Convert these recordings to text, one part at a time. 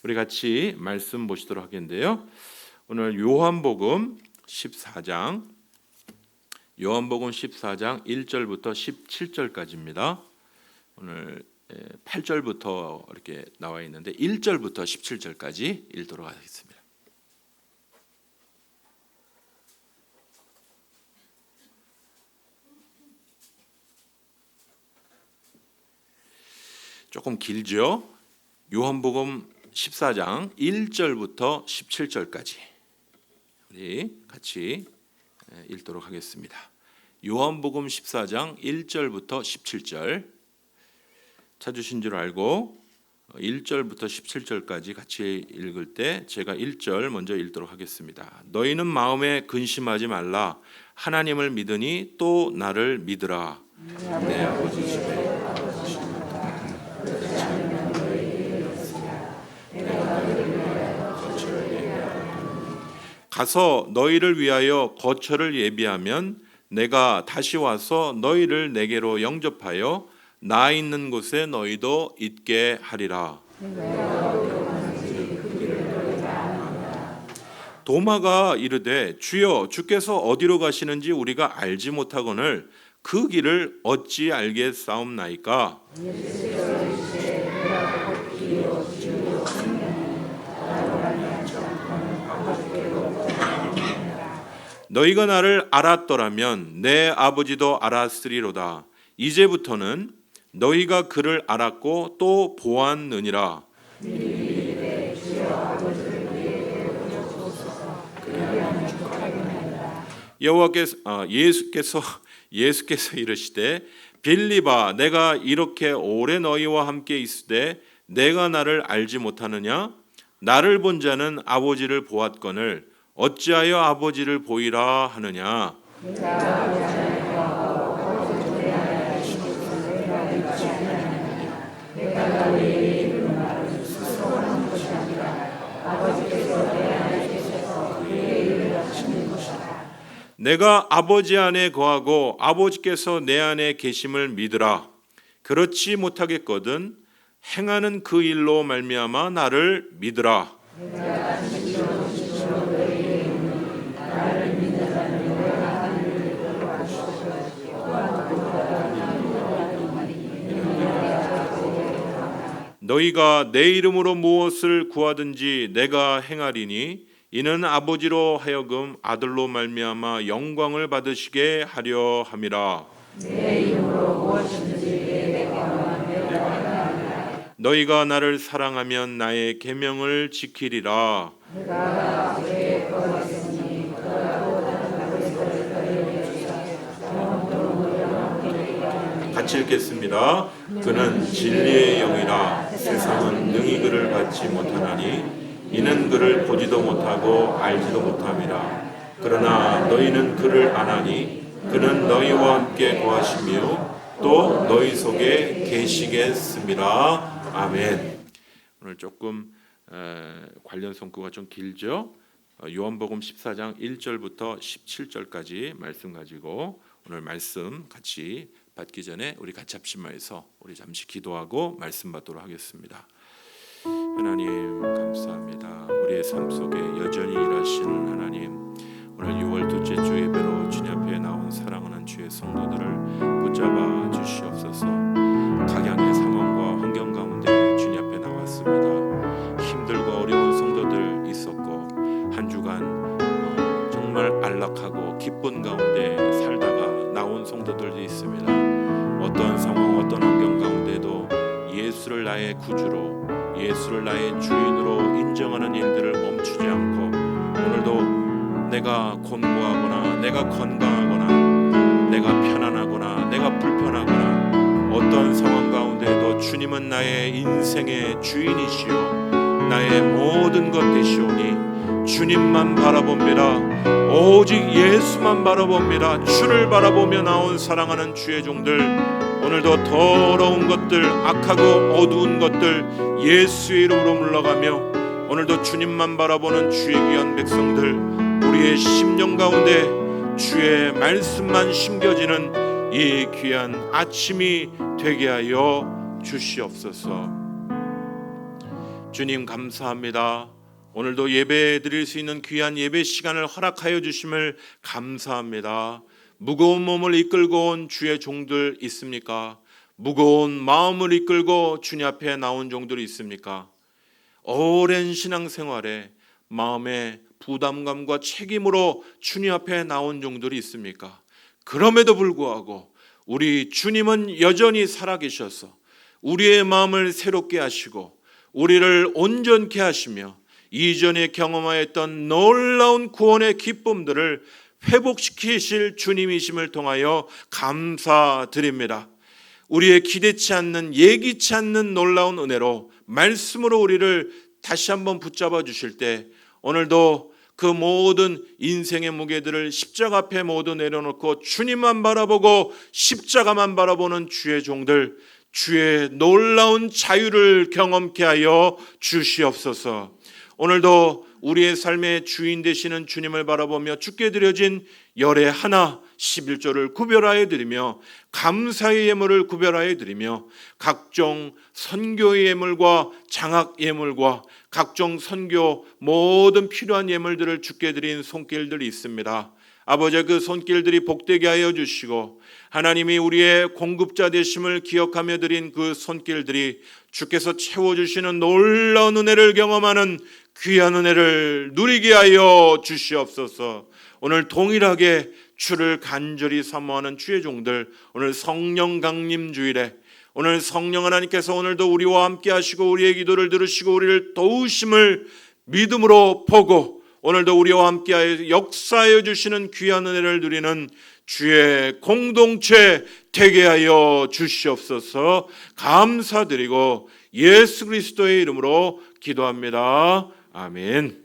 우리 같이 말씀 보시도록 하겠는데요. 오늘 요한복음 14장 1절부터 17절까지입니다. 오늘 8절부터 이렇게 나와 있는데 1절부터 17절까지 읽도록 하겠습니다. 조금 길죠? 요한복음 14장 1절부터 17절까지 우리 같이 읽도록 하겠습니다. 요한복음 14장 1절부터 17절 찾으신 줄 알고 1절부터 17절까지 같이 읽을 때 제가 1절 먼저 읽도록 하겠습니다. 너희는 마음에 근심하지 말라. 하나님을 믿으니 또 나를 믿으라. 내 아버지 집에 가서 너희를 위하여 거처를 예비하면 내가 다시 와서 너희를 내게로 영접하여 나 있는 곳에 너희도 있게 하리라. 도마가 이르되 주여 주께서 어디로 가시는지 우리가 알지 못하거늘 그 길을 어찌 알겠사옵나이까? 너희가 나를 알았더라면 내 아버지도 알았으리로다. 이제부터는 너희가 그를 알았고 또 보았느니라. 예수께서 이르시되 빌립아 내가 이렇게 오래 너희와 함께 있으되 내가 나를 알지 못하느냐? 나를 본 자는 아버지를 보았거늘 어찌하여 아버지를 보이라 하느냐? 내가 아버지 안에 거하고 아버지께서 내 안에 계심을 믿으라. 그렇지 못하겠거든 행하는 그 일로 말미암아 나를 믿으라. 너희가 내 이름으로 무엇을 구하든지 내가 행하리니 이는 아버지로 하여금 아들로 말미암아 영광을 받으시게 하려 함이라. 내 이름으로 무엇이든지 내가 행하리라. 너희가 나를 사랑하면 나의 계명을 지키리라. 내가 아버지께 거하겠으니 같이 읽겠습니다. 그는 진리의 영이라 세상은 능히 그를 받지 못하나니 이는 그를 보지도 못하고 알지도 못함이라. 그러나 너희는 그를 아나니 그는 너희와 함께 거하시며 또 너희 속에 계시겠습니다. 아멘. 오늘 조금 관련 성구가 좀 길죠? 요한복음 14장 1절부터 17절까지 말씀 가지고 오늘 말씀 같이 받기 전에 우리 같이 합심하여서 우리 잠시 기도하고 말씀 받도록 하겠습니다. 하나님 감사합니다. 우리의 삶 속에 여전히 일하시는 하나님, 오늘 6월 둘째 주 예배로 주님 앞에 나온 사랑하는 주의 성도들을 붙잡아 주시옵소서. 각양의 상황과 환경 가운데 주님 앞에 나왔습니다. 힘들고 어려운 성도들 있었고 한 주간 정말 안락하고 기쁜 가운데 살다가 나온 성도들도 있습니다. 어떤 상황 어떤 환경 가운데도 예수를 나의 구주로 예수를 나의 주인으로 인정하는 일들을 멈추지 않고 오늘도 내가 곤고하거나 내가 건강하거나 내가 편안하거나 내가 불편하거나 어떤 상황 가운데도 주님은 나의 인생의 주인이시요 나의 모든 것 되시오니 주님만 바라봅니다. 오직 예수만 바라봅니다. 주를 바라보며 나온 사랑하는 주의 종들, 오늘도 더러운 것들, 악하고 어두운 것들 예수의 이름으로 물러가며 오늘도 주님만 바라보는 주의 귀한 백성들, 우리의 심령 가운데 주의 말씀만 심겨지는 이 귀한 아침이 되게 하여 주시옵소서. 주님 감사합니다. 오늘도 예배 드릴 수 있는 귀한 예배 시간을 허락하여 주심을 감사합니다. 무거운 몸을 이끌고 온 주의 종들 있습니까? 무거운 마음을 이끌고 주님 앞에 나온 종들이 있습니까? 오랜 신앙생활에 마음의 부담감과 책임으로 주님 앞에 나온 종들이 있습니까? 그럼에도 불구하고 우리 주님은 여전히 살아계셔서 우리의 마음을 새롭게 하시고 우리를 온전케 하시며 이전에 경험하였던 놀라운 구원의 기쁨들을 회복시키실 주님이심을 통하여 감사드립니다. 우리의 기대치 않는, 예기치 않는 놀라운 은혜로 말씀으로 우리를 다시 한번 붙잡아 주실 때 오늘도 그 모든 인생의 무게들을 십자가 앞에 모두 내려놓고 주님만 바라보고 십자가만 바라보는 주의 종들, 주의 놀라운 자유를 경험케 하여 주시옵소서. 오늘도 우리의 삶의 주인 되시는 주님을 바라보며 주께 드려진 열의 하나 11조를 구별하여 드리며 감사의 예물을 구별하여 드리며 각종 선교의 예물과 장학 예물과 각종 선교 모든 필요한 예물들을 주께 드린 손길들이 있습니다. 아버지, 그 손길들이 복되게 하여 주시고 하나님이 우리의 공급자 되심을 기억하며 드린 그 손길들이 주께서 채워주시는 놀라운 은혜를 경험하는 귀한 은혜를 누리게 하여 주시옵소서. 오늘 동일하게 주를 간절히 사모하는 주의 종들, 오늘 성령 강림 주일에 오늘 성령 하나님께서 오늘도 우리와 함께 하시고 우리의 기도를 들으시고 우리를 도우심을 믿음으로 보고 오늘도 우리와 함께 역사하여 주시는 귀한 은혜를 누리는 주의 공동체 되게 하여 주시옵소서. 감사드리고 예수 그리스도의 이름으로 기도합니다. 아멘.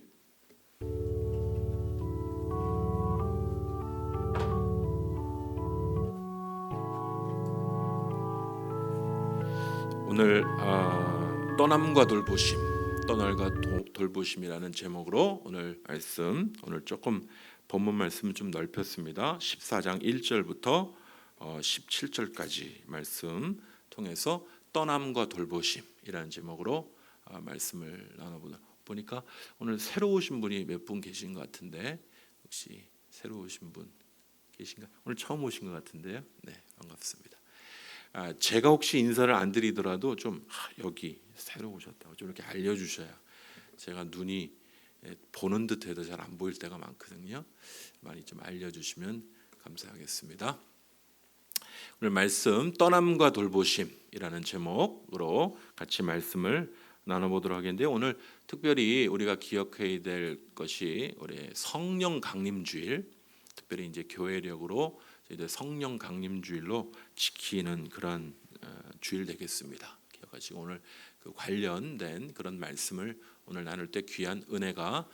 오늘 떠남과 돌보심, 떠날과 돌보심이라는 제목으로 오늘 말씀, 오늘 조금 본문 말씀을 좀 넓혔습니다. 14장 1절부터 17절까지 말씀 통해서 떠남과 돌보심이라는 제목으로 말씀을 나눠보니까 오늘 새로 오신 분이 몇 분 계신 것 같은데 혹시 새로 오신 분 계신가? 오늘 처음 오신 것 같은데요. 네, 반갑습니다. 제가 혹시 인사를 안 드리더라도 좀 여기 새로 오셨다고 좀 이렇게 알려주셔야 제가 눈이 보는 듯해도 잘 안 보일 때가 많거든요. 많이 좀 알려주시면 감사하겠습니다. 오늘 말씀 떠남과 돌보심이라는 제목으로 같이 말씀을 나눠보도록 하겠는데요. 오늘 특별히 우리가 기억해야 될 것이 우리 성령 강림주일, 특별히 이제 교회력으로 성령 강림주일로 지키는 그런 주일 되겠습니다. 기억하시고 오늘 그 관련된 그런 말씀을 오늘 나눌 때 귀한 은혜가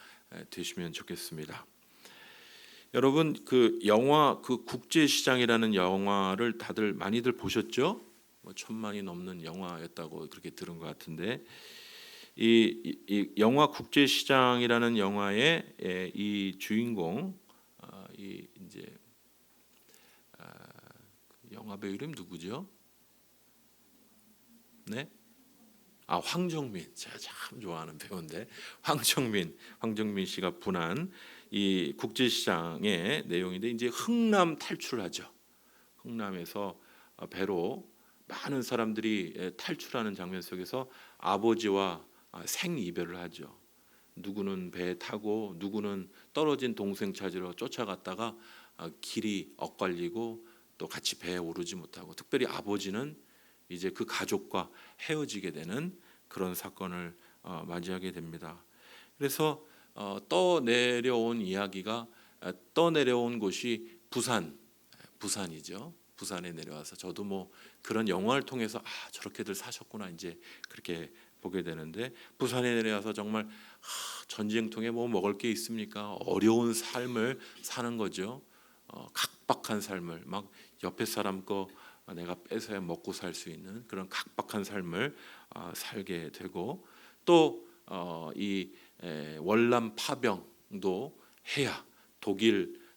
되시면 좋겠습니다. 여러분, 그 영화 그 국제시장이라는 영화를 다들 많이들 보셨죠? 뭐 1000만이 넘는 영화였다고 그렇게 들은 것 같은데 이 영화 국제시장이라는 영화의 이 주인공 이 이제 영화 배우 이름 누구죠? 네? 황정민. 제가 참 좋아하는 배우인데 황정민 씨가 분한 이 국제시장의 내용인데 이제 흥남 탈출하죠. 흥남에서 배로 많은 사람들이 탈출하는 장면 속에서 아버지와 생이별을 하죠. 누구는 배에 타고 누구는 떨어진 동생 찾으러 쫓아갔다가 길이 엇갈리고 또 같이 배에 오르지 못하고 특별히 아버지는 이제 그 가족과 헤어지게 되는 그런 사건을 맞이하게 됩니다. 그래서 떠내려온 이야기가 떠내려온 곳이 부산이죠. 부산에 내려와서 저도 뭐 그런 영화를 통해서 저렇게들 사셨구나 이제 그렇게 보게 되는데 부산에 내려와서 정말 전쟁통에 뭐 먹을 게 있습니까? 어려운 삶을 사는 거죠. 각박한 삶을 막 옆에 사람 거 내가 뺏어야 먹고 살 수 있는 그런 각박한 삶을 살게 되고 또 이 월남 파병도 해야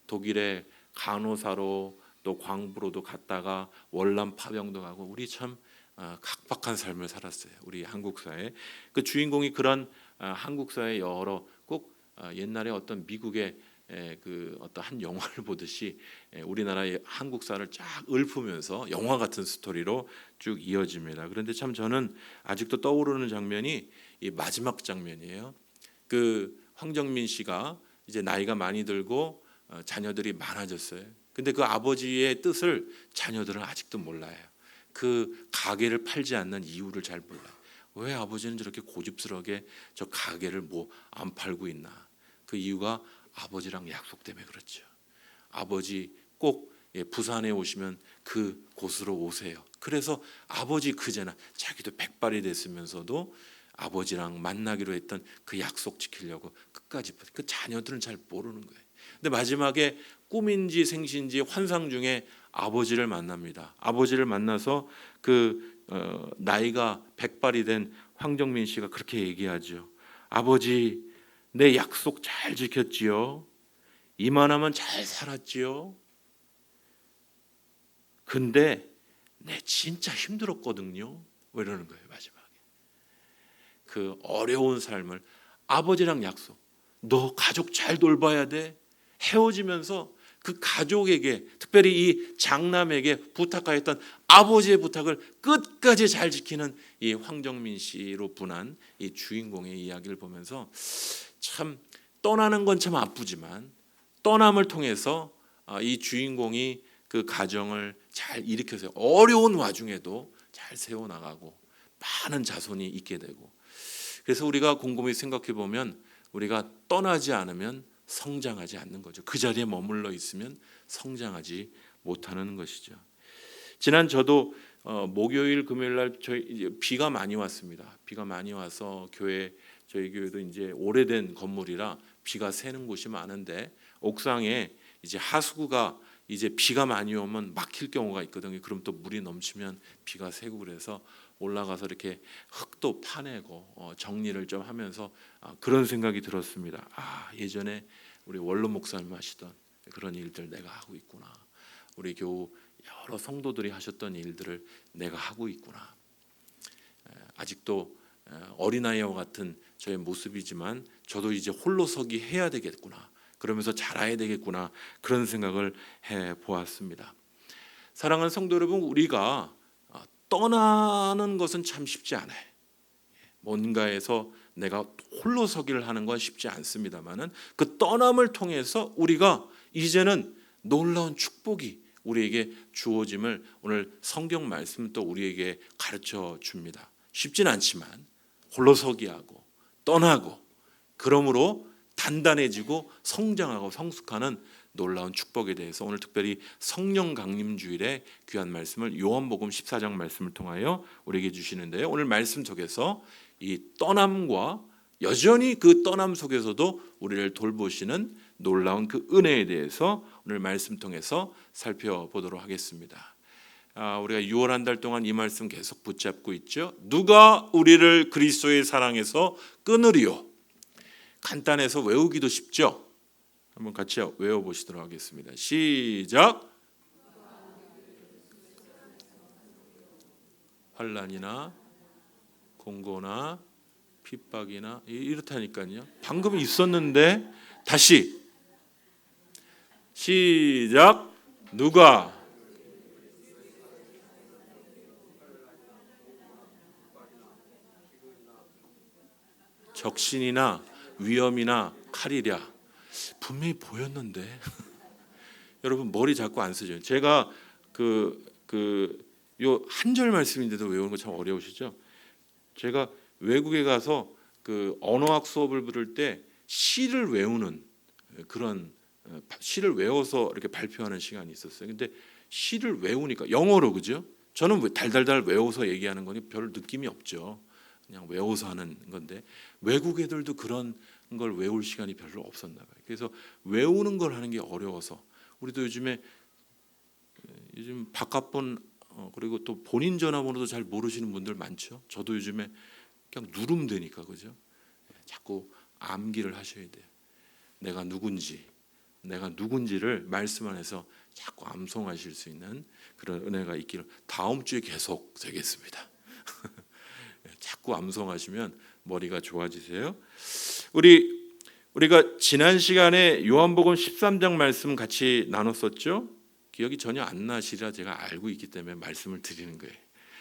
독일의 간호사로 또 광부로도 갔다가 월남 파병도 가고 우리 참 각박한 삶을 살았어요. 우리 한국 사회. 그 주인공이 그런 한국 사회 여러 꼭 옛날에 어떤 미국의 그 어떤 한 영화를 보듯이 우리나라의 한국사를 쫙 읊으면서 영화 같은 스토리로 쭉 이어집니다. 그런데 참 저는 아직도 떠오르는 장면이 이 마지막 장면이에요. 그 황정민 씨가 이제 나이가 많이 들고 자녀들이 많아졌어요. 근데 그 아버지의 뜻을 자녀들은 아직도 몰라요. 그 가게를 팔지 않는 이유를 잘 몰라요. 왜 아버지는 저렇게 고집스럽게 저 가게를 뭐 안 팔고 있나? 그 이유가 아버지랑 약속 때문에 그렇죠. 아버지 꼭 부산에 오시면 그 곳으로 오세요. 그래서 아버지 그제나 자기도 백발이 됐으면서도 아버지랑 만나기로 했던 그 약속 지키려고 끝까지 그 자녀들은 잘 모르는 거예요. 근데 마지막에 꿈인지 생신지 환상 중에 아버지를 만납니다. 아버지를 만나서 그 나이가 백발이 된 황정민 씨가 그렇게 얘기하죠. 아버지, 내 약속 잘 지켰지요. 이만하면 잘 살았지요. 근데 내 진짜 힘들었거든요. 왜 이러는 거예요, 마지막에. 그 어려운 삶을 아버지랑 약속. 너 가족 잘 돌봐야 돼. 헤어지면서 그 가족에게 특별히 이 장남에게 부탁하였던 아버지의 부탁을 끝까지 잘 지키는 이 황정민 씨로 분한 이 주인공의 이야기를 보면서 참 떠나는 건 참 아프지만 떠남을 통해서 이 주인공이 그 가정을 잘 일으켜서 어려운 와중에도 잘 세워나가고 많은 자손이 있게 되고 그래서 우리가 곰곰이 생각해 보면 우리가 떠나지 않으면 성장하지 않는 거죠. 그 자리에 머물러 있으면 성장하지 못하는 것이죠. 지난 저도 목요일 금요일 날 저희 비가 많이 왔습니다. 비가 많이 와서 저희 교회도 이제 오래된 건물이라 비가 새는 곳이 많은데 옥상에 이제 하수구가 이제 비가 많이 오면 막힐 경우가 있거든요. 그럼 또 물이 넘치면 비가 새고 그래서 올라가서 이렇게 흙도 파내고 정리를 좀 하면서 그런 생각이 들었습니다. 예전에 우리 원로 목사님 하시던 그런 일들 내가 하고 있구나. 우리 교우 여러 성도들이 하셨던 일들을 내가 하고 있구나. 아직도 어린아이와 같은 저의 모습이지만 저도 이제 홀로서기 해야 되겠구나. 그러면서 자라야 되겠구나. 그런 생각을 해보았습니다. 사랑하는 성도 여러분, 우리가 떠나는 것은 참 쉽지 않아요. 뭔가에서 내가 홀로서기를 하는 건 쉽지 않습니다만은 그 떠남을 통해서 우리가 이제는 놀라운 축복이 우리에게 주어짐을 오늘 성경 말씀은 또 우리에게 가르쳐 줍니다. 쉽진 않지만 홀로서기하고 떠나고 그러므로 단단해지고 성장하고 성숙하는 놀라운 축복에 대해서 오늘 특별히 성령 강림 주일에 귀한 말씀을 요한복음 14장 말씀을 통하여 우리에게 주시는데요. 오늘 말씀 속에서 이 떠남과 여전히 그 떠남 속에서도 우리를 돌보시는 놀라운 그 은혜에 대해서 오늘 말씀 통해서 살펴보도록 하겠습니다. 우리가 6월 한 달 동안 이 말씀 계속 붙잡고 있죠. 누가 우리를 그리스도의 사랑에서 끊으리요? 간단해서 외우기도 쉽죠. 한번 같이 외워보시도록 하겠습니다. 시작. 환난이나 공고나 핍박이나 이렇다니까요. 방금 있었는데 다시 시작. 누가 적신이나 위험이나 칼이랴. 분명히 보였는데 여러분 머리 자꾸 안 쓰죠. 제가 요 한 절 말씀인데도 외우는 거 참 어려우시죠? 제가 외국에 가서 그 언어학 수업을 들을 때 시를 외우는 그런 시를 외워서 이렇게 발표하는 시간이 있었어요. 근데 시를 외우니까 영어로 그죠? 저는 달달달 외워서 얘기하는 거니 별 느낌이 없죠. 그냥 외워서 하는 건데 외국 애들도 그런 걸 외울 시간이 별로 없었나 봐요. 그래서 외우는 걸 하는 게 어려워서 우리도 요즘 바깥번 그리고 또 본인 전화번호도 잘 모르시는 분들 많죠. 저도 요즘에 그냥 누르면 되니까 그죠? 자꾸 암기를 하셔야 돼요. 내가 누군지, 내가 누군지를 말씀 안에서 자꾸 암송하실 수 있는 그런 은혜가 있기를 다음 주에 계속 되겠습니다. 자꾸 암송하시면 머리가 좋아지세요. 우리가 지난 시간에 요한복음 13장 말씀 같이 나눴었죠. 기억이 전혀 안 나시라 제가 알고 있기 때문에 말씀을 드리는 거예요.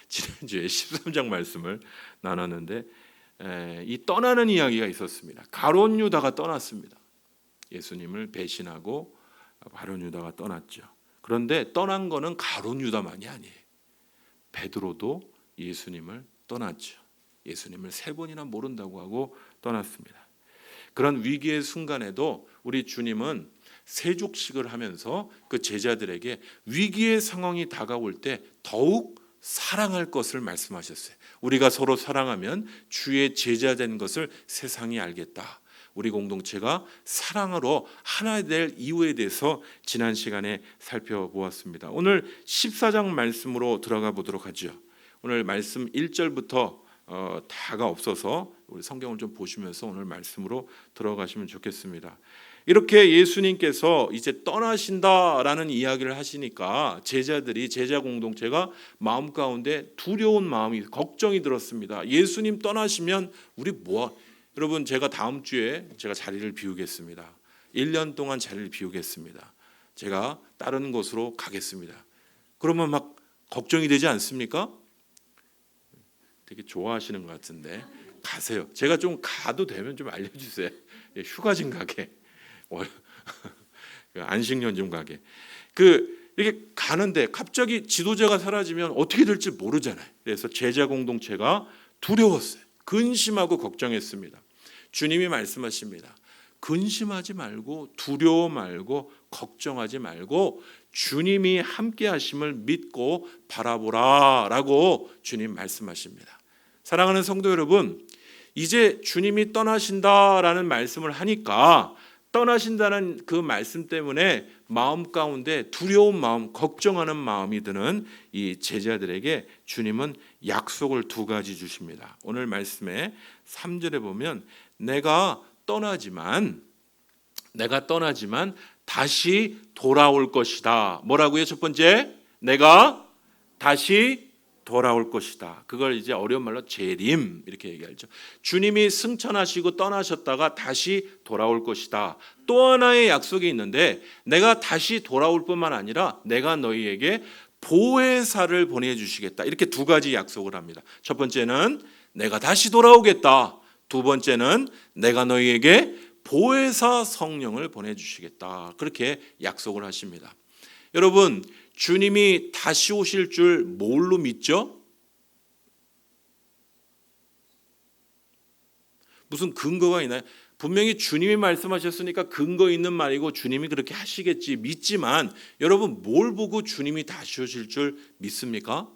지난주에 13장 말씀을 나눴는데 이 떠나는 이야기가 있었습니다. 가룟 유다가 떠났습니다. 예수님을 배신하고 가룟 유다가 떠났죠. 그런데 떠난 거는 가룟 유다만이 아니에요. 베드로도 예수님을 떠났죠. 예수님을 3번이나 모른다고 하고 떠났습니다. 그런 위기의 순간에도 우리 주님은 세족식을 하면서 그 제자들에게 위기의 상황이 다가올 때 더욱 사랑할 것을 말씀하셨어요. 우리가 서로 사랑하면 주의 제자 된 것을 세상이 알겠다. 우리 공동체가 사랑으로 하나 될 이유에 대해서 지난 시간에 살펴보았습니다. 오늘 14장 말씀으로 들어가 보도록 하죠. 오늘 말씀 1절부터 다가 없어서 우리 성경을 좀 보시면서 오늘 말씀으로 들어가시면 좋겠습니다. 이렇게 예수님께서 이제 떠나신다라는 이야기를 하시니까 제자들이 제자 공동체가 마음 가운데 두려운 마음이 걱정이 들었습니다. 예수님 떠나시면 우리 여러분 제가 다음 주에 제가 자리를 비우겠습니다. 1년 동안 자리를 비우겠습니다. 제가 다른 곳으로 가겠습니다. 그러면 막 걱정이 되지 않습니까? 되게 좋아하시는 것 같은데 가세요. 제가 좀 가도 되면 좀 알려주세요. 휴가 좀 가게. 안식년 좀 가게. 이렇게 가는데 갑자기 지도자가 사라지면 어떻게 될지 모르잖아요. 그래서 제자 공동체가 두려웠어요. 근심하고 걱정했습니다. 주님이 말씀하십니다. 근심하지 말고 두려워 말고 걱정하지 말고 주님이 함께 하심을 믿고 바라보라라고 주님 말씀하십니다. 사랑하는 성도 여러분, 이제 주님이 떠나신다라는 말씀을 하니까 떠나신다는 그 말씀 때문에 마음 가운데 두려운 마음, 걱정하는 마음이 드는 이 제자들에게 주님은 약속을 2가지 주십니다. 오늘 말씀에 3절에 보면 내가 떠나지만 다시 돌아올 것이다. 뭐라고요? 첫 번째, 내가 다시 돌아올 것이다. 그걸 이제 어려운 말로 재림 이렇게 얘기하죠. 주님이 승천하시고 떠나셨다가 다시 돌아올 것이다. 또 하나의 약속이 있는데 내가 다시 돌아올 뿐만 아니라 내가 너희에게 보혜사를 보내주시겠다. 이렇게 2가지 약속을 합니다. 첫 번째는 내가 다시 돌아오겠다. 2번째는 내가 너희에게 보혜사 성령을 보내주시겠다. 그렇게 약속을 하십니다. 여러분, 주님이 다시 오실 줄 뭘로 믿죠? 무슨 근거가 있나요? 분명히 주님이 말씀하셨으니까 근거 있는 말이고 주님이 그렇게 하시겠지 믿지만 여러분 뭘 보고 주님이 다시 오실 줄 믿습니까?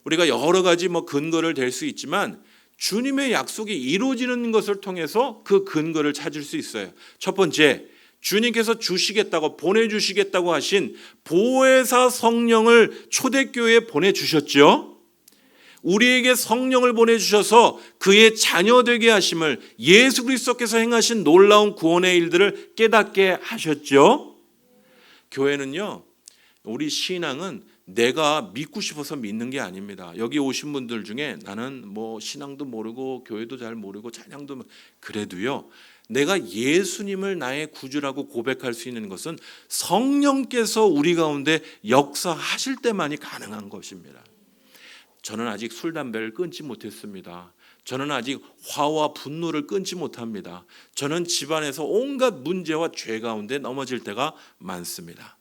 우리가 여러 가지 근거를 댈 수 있지만 주님의 약속이 이루어지는 것을 통해서 그 근거를 찾을 수 있어요. 첫 번째, 주님께서 주시겠다고 보내주시겠다고 하신 보혜사 성령을 초대교회에 보내주셨죠. 우리에게 성령을 보내주셔서 그의 자녀 되게 하심을 예수 그리스도께서 행하신 놀라운 구원의 일들을 깨닫게 하셨죠. 교회는요, 우리 신앙은 내가 믿고 싶어서 믿는 게 아닙니다. 여기 오신 분들 중에 나는 신앙도 모르고 교회도 잘 모르고 찬양도 그래도요, 내가 예수님을 나의 구주라고 고백할 수 있는 것은 성령께서 우리 가운데 역사하실 때만이 가능한 것입니다. 저는 아직 술, 담배를 끊지 못했습니다. 저는 아직 화와 분노를 끊지 못합니다. 저는 집안에서 온갖 문제와 죄 가운데 넘어질 때가 많습니다.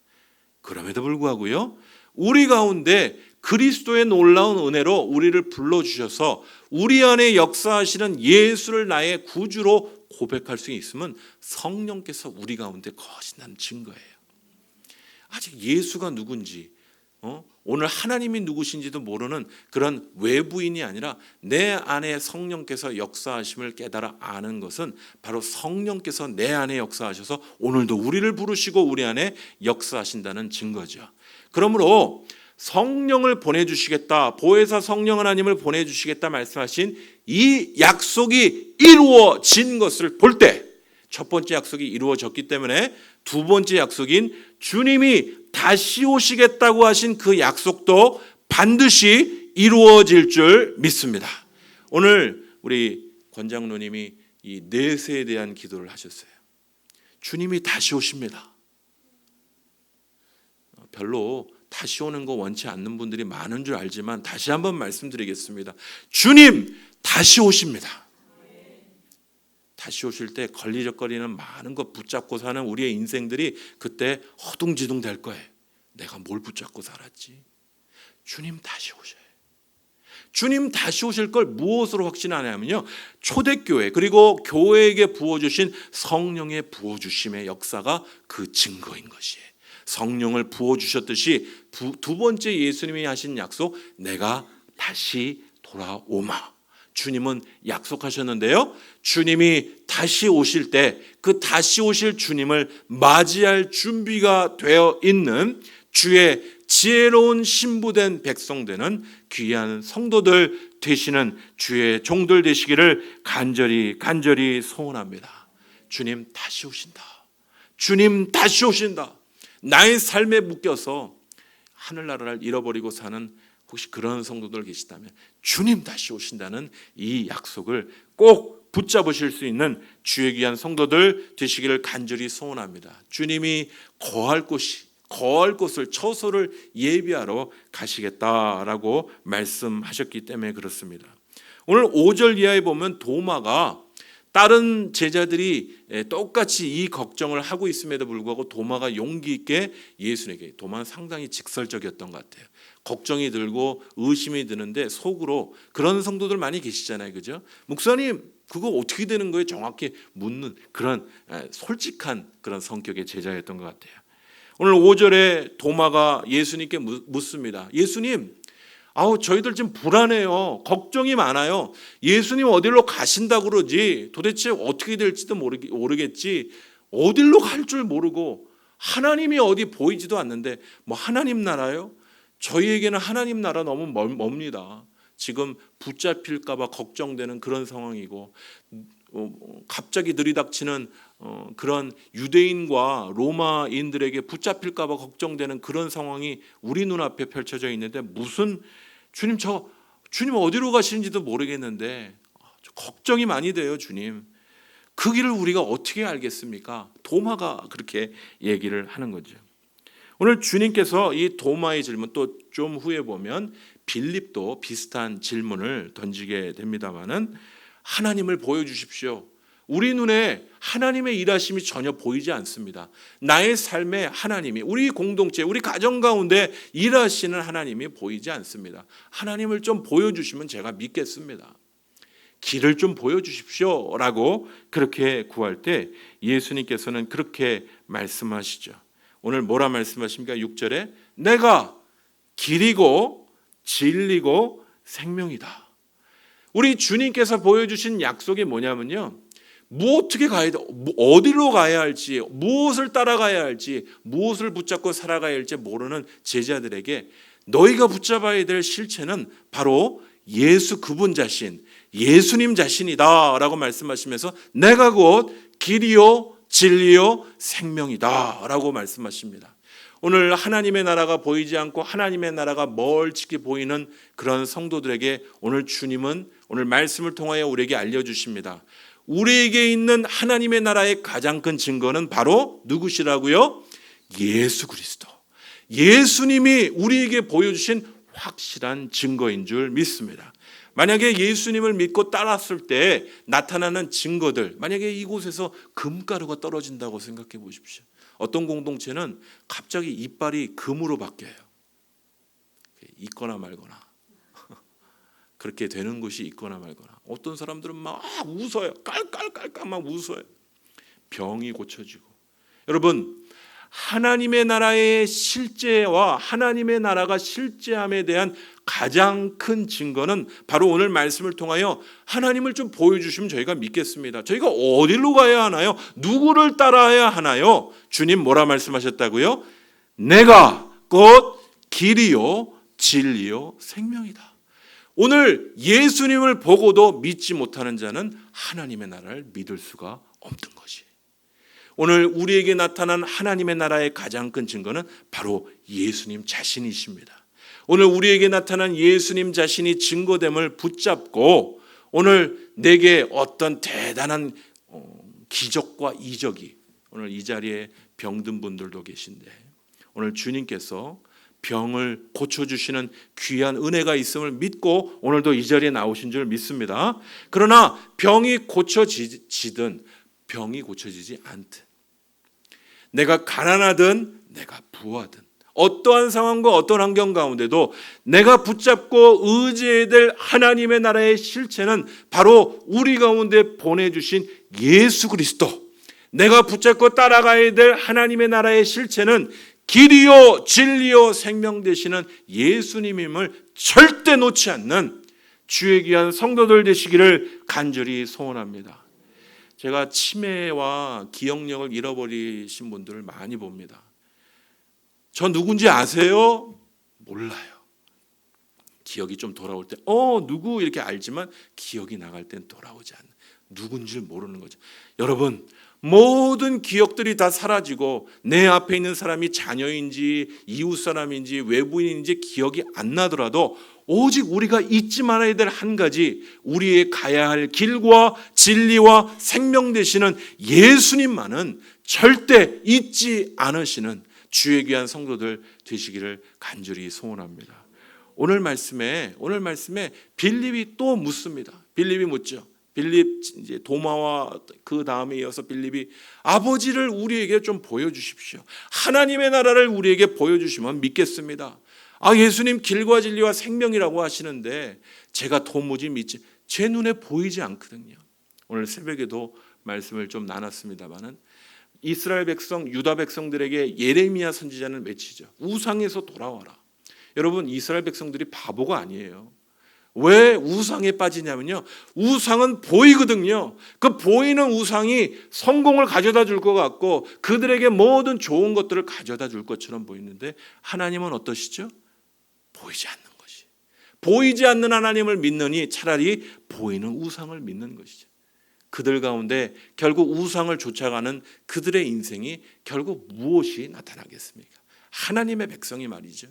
그럼에도 불구하고요, 우리 가운데 그리스도의 놀라운 은혜로 우리를 불러주셔서 우리 안에 역사하시는 예수를 나의 구주로 고백할 수 있으면 성령께서 우리 가운데 거신한 증거예요. 아직 예수가 누군지 오늘 하나님이 누구신지도 모르는 그런 외부인이 아니라 내 안에 성령께서 역사하심을 깨달아 아는 것은 바로 성령께서 내 안에 역사하셔서 오늘도 우리를 부르시고 우리 안에 역사하신다는 증거죠. 그러므로 성령을 보내주시겠다, 보혜사 성령 하나님을 보내주시겠다 말씀하신 이 약속이 이루어진 것을 볼 때 첫 번째 약속이 이루어졌기 때문에 두 번째 약속인 주님이 다시 오시겠다고 하신 그 약속도 반드시 이루어질 줄 믿습니다. 오늘 우리 권장로님이 이 내세에 대한 기도를 하셨어요. 주님이 다시 오십니다. 별로 다시 오는 거 원치 않는 분들이 많은 줄 알지만 다시 한번 말씀드리겠습니다. 주님 다시 오십니다. 다시 오실 때 걸리적거리는 많은 것 붙잡고 사는 우리의 인생들이 그때 허둥지둥 될 거예요. 내가 뭘 붙잡고 살았지? 주님 다시 오셔요. 주님 다시 오실 걸 무엇으로 확신하냐면요, 초대교회 그리고 교회에게 부어주신 성령의 부어주심의 역사가 그 증거인 것이에요. 성령을 부어주셨듯이 두 번째 예수님이 하신 약속, 내가 다시 돌아오마. 주님은 약속하셨는데요, 주님이 다시 오실 때 그 다시 오실 주님을 맞이할 준비가 되어 있는 주의 지혜로운 신부된 백성되는 귀한 성도들 되시는 주의 종들 되시기를 간절히 소원합니다. 주님 다시 오신다. 주님 다시 오신다. 나의 삶에 묶여서 하늘나라를 잃어버리고 사는 혹시 그런 성도들 계시다면 주님 다시 오신다는 이 약속을 꼭 붙잡으실 수 있는 주의 귀한 성도들 되시기를 간절히 소원합니다. 주님이 거할 곳을 처소를 예비하러 가시겠다라고 말씀하셨기 때문에 그렇습니다. 오늘 5절 이하에 보면 도마가 다른 제자들이 똑같이 이 걱정을 하고 있음에도 불구하고 도마가 용기 있게 예수님에게, 도마는 상당히 직설적이었던 것 같아요. 걱정이 들고 의심이 드는데 속으로, 그런 성도들 많이 계시잖아요, 그죠? 목사님 그거 어떻게 되는 거예요? 정확히 묻는 그런 솔직한 그런 성격의 제자였던 것 같아요. 오늘 5절에 도마가 예수님께 묻습니다. 예수님, 저희들 지금 불안해요. 걱정이 많아요. 예수님 어디로 가신다고 그러지? 도대체 어떻게 될지도 모르겠지. 어디로 갈 줄 모르고 하나님이 어디 보이지도 않는데 뭐 하나님 나라요? 저희에게는 하나님 나라 너무 멉니다. 지금 붙잡힐까 봐 걱정되는 그런 상황이고, 갑자기 들이닥치는 그런 유대인과 로마인들에게 붙잡힐까 봐 걱정되는 그런 상황이 우리 눈앞에 펼쳐져 있는데, 무슨 주님 어디로 가시는지도 모르겠는데 걱정이 많이 돼요. 주님, 그 길을 우리가 어떻게 알겠습니까? 도마가 그렇게 얘기를 하는 거죠. 오늘 주님께서 이 도마의 질문, 또 좀 후에 보면 빌립도 비슷한 질문을 던지게 됩니다마는, 하나님을 보여주십시오. 우리 눈에 하나님의 일하심이 전혀 보이지 않습니다. 나의 삶에 하나님이, 우리 공동체, 우리 가정 가운데 일하시는 하나님이 보이지 않습니다. 하나님을 좀 보여주시면 제가 믿겠습니다. 길을 좀 보여주십시오 라고 그렇게 구할 때 예수님께서는 그렇게 말씀하시죠. 오늘 뭐라 말씀하십니까? 6절에 내가 길이고 진리고 생명이다. 우리 주님께서 보여주신 약속이 뭐냐면요, 어떻게 가야 돼, 어디로 가야 할지, 무엇을 따라가야 할지, 무엇을 붙잡고 살아가야 할지 모르는 제자들에게 너희가 붙잡아야 될 실체는 바로 예수 그분 자신, 예수님 자신이다 라고 말씀하시면서 내가 곧 길이요 진리요 생명이다 라고 말씀하십니다. 오늘 하나님의 나라가 보이지 않고 하나님의 나라가 멀찍이 보이는 그런 성도들에게 오늘 주님은 오늘 말씀을 통하여 우리에게 알려주십니다. 우리에게 있는 하나님의 나라의 가장 큰 증거는 바로 누구시라고요? 예수 그리스도. 예수님이 우리에게 보여주신 확실한 증거인 줄 믿습니다. 만약에 예수님을 믿고 따랐을 때 나타나는 증거들, 만약에 이곳에서 금가루가 떨어진다고 생각해 보십시오. 어떤 공동체는 갑자기 이빨이 금으로 바뀌어요. 있거나 말거나 그렇게 되는 것이 있거나 말거나. 어떤 사람들은 막 웃어요. 깔깔깔깔 막 웃어요. 병이 고쳐지고. 여러분, 하나님의 나라의 실제와 하나님의 나라가 실제함에 대한 가장 큰 증거는 바로 오늘 말씀을 통하여 하나님을 좀 보여주시면 저희가 믿겠습니다. 저희가 어디로 가야 하나요? 누구를 따라야 하나요? 주님 뭐라 말씀하셨다고요? 내가 곧 길이요 진리요 생명이다. 오늘 예수님을 보고도 믿지 못하는 자는 하나님의 나라를 믿을 수가 없는 것이. 오늘 우리에게 나타난 하나님의 나라의 가장 큰 증거는 바로 예수님 자신이십니다. 오늘 우리에게 나타난 예수님 자신이 증거됨을 붙잡고 오늘 내게 어떤 대단한 기적과 이적이, 오늘 이 자리에 병든 분들도 계신데 오늘 주님께서 병을 고쳐주시는 귀한 은혜가 있음을 믿고 오늘도 이 자리에 나오신 줄 믿습니다. 그러나 병이 고쳐지든 병이 고쳐지지 않든, 내가 가난하든 내가 부하든 어떠한 상황과 어떤 환경 가운데도 내가 붙잡고 의지해야 될 하나님의 나라의 실체는 바로 우리 가운데 보내주신 예수 그리스도, 내가 붙잡고 따라가야 될 하나님의 나라의 실체는 길이요 진리요 생명 되시는 예수님임을 절대 놓지 않는 주의 귀한 성도들 되시기를 간절히 소원합니다. 제가 치매와 기억력을 잃어버리신 분들을 많이 봅니다. 저 누군지 아세요? 몰라요. 기억이 좀 돌아올 때 누구 이렇게 알지만 기억이 나갈 땐 돌아오지 않는, 누군지 모르는 거죠. 여러분, 모든 기억들이 다 사라지고 내 앞에 있는 사람이 자녀인지 이웃 사람인지 외부인인지 기억이 안 나더라도 오직 우리가 잊지 말아야 될 한 가지, 우리의 가야 할 길과 진리와 생명 되시는 예수님만은 절대 잊지 않으시는 주의 귀한 성도들 되시기를 간절히 소원합니다. 오늘 말씀에 빌립이 또 묻습니다. 빌립이 묻죠. 빌립, 이제 도마와 그 다음에 이어서 빌립이 아버지를 우리에게 좀 보여주십시오. 하나님의 나라를 우리에게 보여주시면 믿겠습니다. 예수님 길과 진리와 생명이라고 하시는데 제가 도무지 믿지, 제 눈에 보이지 않거든요. 오늘 새벽에도 말씀을 좀 나눴습니다마는 이스라엘 백성, 유다 백성들에게 예레미야 선지자는 외치죠. 우상에서 돌아와라. 여러분, 이스라엘 백성들이 바보가 아니에요. 왜 우상에 빠지냐면요, 우상은 보이거든요. 그 보이는 우상이 성공을 가져다 줄 것 같고 그들에게 모든 좋은 것들을 가져다 줄 것처럼 보이는데 하나님은 어떠시죠? 보이지 않는 것이. 보이지 않는 하나님을 믿느니 차라리 보이는 우상을 믿는 것이죠. 그들 가운데 결국 우상을 쫓아가는 그들의 인생이 결국 무엇이 나타나겠습니까? 하나님의 백성이 말이죠.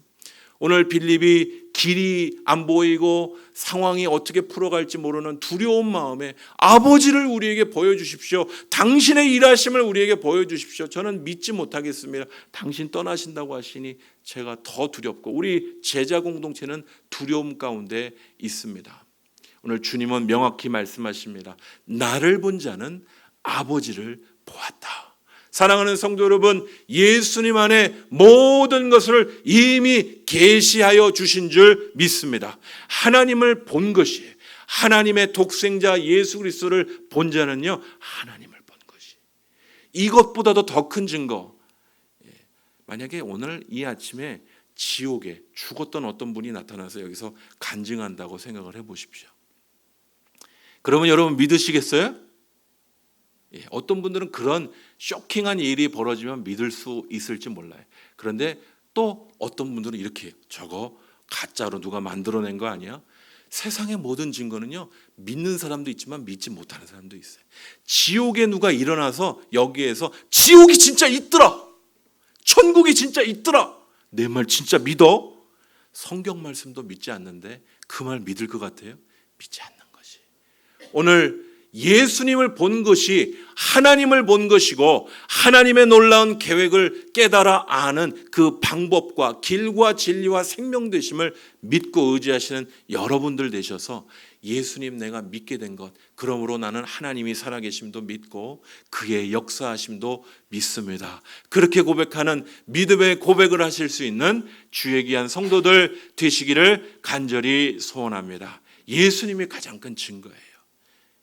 오늘 빌립이 길이 안 보이고 상황이 어떻게 풀어갈지 모르는 두려운 마음에 아버지를 우리에게 보여주십시오. 당신의 일하심을 우리에게 보여주십시오. 저는 믿지 못하겠습니다. 당신 떠나신다고 하시니 제가 더 두렵고 우리 제자 공동체는 두려움 가운데 있습니다. 오늘 주님은 명확히 말씀하십니다. 나를 본 자는 아버지를 보았다. 사랑하는 성도 여러분, 예수님 안에 모든 것을 이미 계시하여 주신 줄 믿습니다. 하나님을 본 것이, 하나님의 독생자 예수 그리스도를 본 자는요, 하나님을 본 것이. 이것보다도 더 큰 증거. 만약에 오늘 이 아침에 지옥에 죽었던 어떤 분이 나타나서 여기서 간증한다고 생각을 해보십시오. 그러면 여러분 믿으시겠어요? 어떤 분들은 그런 쇼킹한 일이 벌어지면 믿을 수 있을지 몰라요. 그런데 또 어떤 분들은 이렇게 해요. 저거 가짜로 누가 만들어낸 거 아니야? 세상의 모든 증거는요, 믿는 사람도 있지만 믿지 못하는 사람도 있어요. 지옥에 누가 일어나서 여기에서 지옥이 진짜 있더라, 천국이 진짜 있더라, 내 말 진짜 믿어? 성경 말씀도 믿지 않는데 그 말 믿을 것 같아요? 믿지 않는 것이. 오늘 예수님을 본 것이 하나님을 본 것이고 하나님의 놀라운 계획을 깨달아 아는 그 방법과 길과 진리와 생명 되심을 믿고 의지하시는 여러분들 되셔서 예수님 내가 믿게 된 것, 그러므로 나는 하나님이 살아계심도 믿고 그의 역사하심도 믿습니다. 그렇게 고백하는 믿음의 고백을 하실 수 있는 주의 귀한 성도들 되시기를 간절히 소원합니다. 예수님이 가장 큰 증거예요.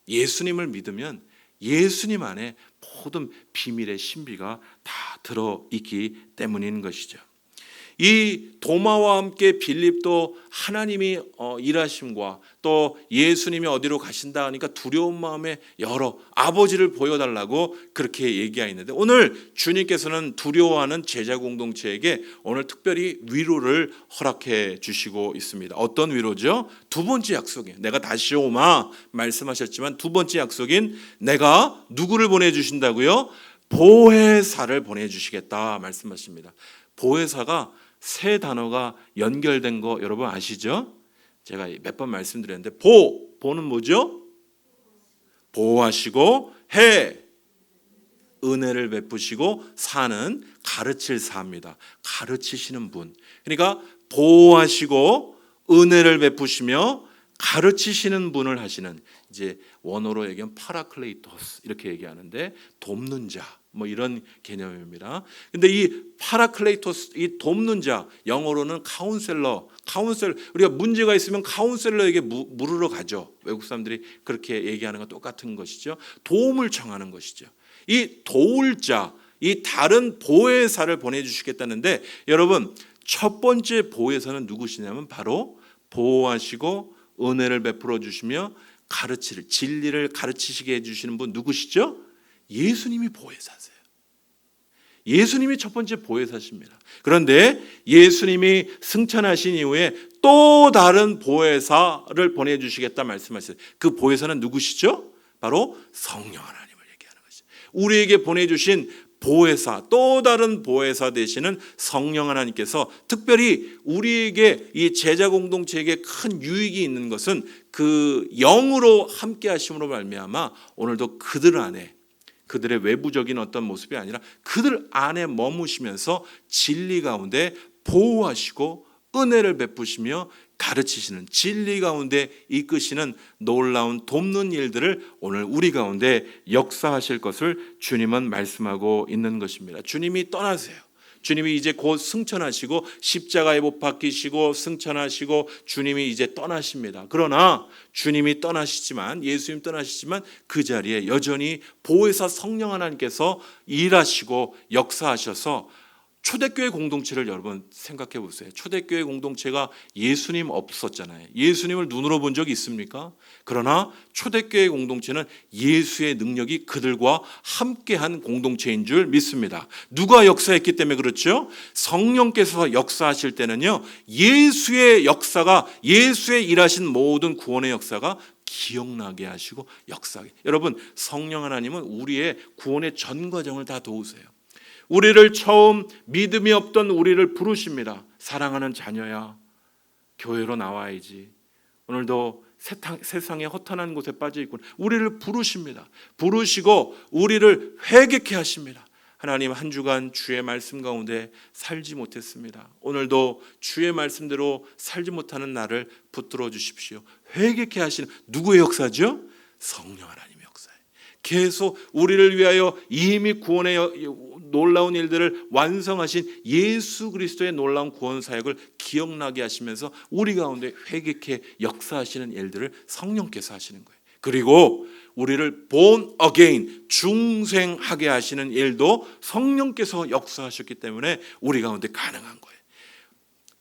예수님을 믿으면 예수님 안에 모든 비밀의 신비가 다 들어있기 때문인 것이죠. 이 도마와 함께 빌립도 하나님이 일하심과 또 예수님이 어디로 가신다 하니까 두려운 마음에 여러 아버지를 보여달라고 그렇게 얘기하는데, 오늘 주님께서는 두려워하는 제자 공동체에게 오늘 특별히 위로를 허락해 주시고 있습니다. 어떤 위로죠? 두 번째 약속이에요. 내가 다시 오마 말씀하셨지만 두 번째 약속인 내가 누구를 보내주신다고요? 보혜사를 보내주시겠다 말씀하십니다. 보혜사가 세 단어가 연결된 거 여러분 아시죠? 제가 몇 번 말씀드렸는데 보는 뭐죠? 보호하시고, 해 은혜를 베푸시고, 사는 가르칠 사입니다. 가르치시는 분. 그러니까 보호하시고 은혜를 베푸시며 가르치시는 분을 하시는, 이제 원어로 얘기하면 파라클레이토스 이렇게 얘기하는데 돕는 자, 뭐 이런 개념입니다. 근데 이 파라클레이토스, 이 돕는 자, 영어로는 카운셀러, 우리가 문제가 있으면 카운셀러에게 물으러 가죠. 외국 사람들이 그렇게 얘기하는 건 똑같은 것이죠. 도움을 청하는 것이죠. 이 도울 자, 이 다른 보혜사를 보내주시겠다는데, 여러분 첫 번째 보혜사는 누구시냐면 바로 보호하시고 은혜를 베풀어 주시며 가르치를, 진리를 가르치시게 해주시는 분 누구시죠? 예수님이 보혜사세요. 예수님이 첫 번째 보혜사십니다. 그런데 예수님이 승천하신 이후에 또 다른 보혜사를 보내주시겠다 말씀하셨어요. 그 보혜사는 누구시죠? 바로 성령 하나님을 얘기하는 것이죠. 우리에게 보내주신 보혜사, 또 다른 보혜사 되시는 성령 하나님께서 특별히 우리에게, 이 제자 공동체에게 큰 유익이 있는 것은 그 영으로 함께 하심으로 말미암아 오늘도 그들 안에, 그들의 외부적인 어떤 모습이 아니라 그들 안에 머무시면서 진리 가운데 보호하시고 은혜를 베푸시며 가르치시는, 진리 가운데 이끄시는 놀라운 돕는 일들을 오늘 우리 가운데 역사하실 것을 주님은 말씀하고 있는 것입니다. 주님이 떠나세요. 주님이 이제 곧 승천하시고 십자가에 못 박히시고 승천하시고 주님이 이제 떠나십니다. 그러나 주님이 떠나시지만, 예수님 떠나시지만 그 자리에 여전히 보혜사 성령 하나님께서 일하시고 역사하셔서 초대교회 공동체를 여러분 생각해 보세요. 초대교회 공동체가 예수님 없었잖아요. 예수님을 눈으로 본 적이 있습니까? 그러나 초대교회 공동체는 예수의 능력이 그들과 함께한 공동체인 줄 믿습니다. 누가 역사했기 때문에 그렇죠? 성령께서 역사하실 때는요, 예수의 역사가, 예수의 일하신 모든 구원의 역사가 기억나게 하시고 역사하게. 여러분 성령 하나님은 우리의 구원의 전 과정을 다 도우세요. 우리를 처음 믿음이 없던 우리를 부르십니다. 사랑하는 자녀야, 교회로 나와야지. 오늘도 세상에 허탄한 곳에 빠져 있군. 우리를 부르십니다. 부르시고 우리를 회개케 하십니다. 하나님, 한 주간 주의 말씀 가운데 살지 못했습니다. 오늘도 주의 말씀대로 살지 못하는 나를 붙들어 주십시오. 회개케 하시는 누구의 역사죠? 성령 하나님의 역사예요. 계속 우리를 위하여 이미 구원의 놀라운 일들을 완성하신 예수 그리스도의 놀라운 구원 사역을 기억나게 하시면서 우리 가운데 회개케 역사하시는 일들을 성령께서 하시는 거예요. 그리고 우리를 born again, 중생하게 하시는 일도 성령께서 역사하셨기 때문에 우리 가운데 가능한 거예요.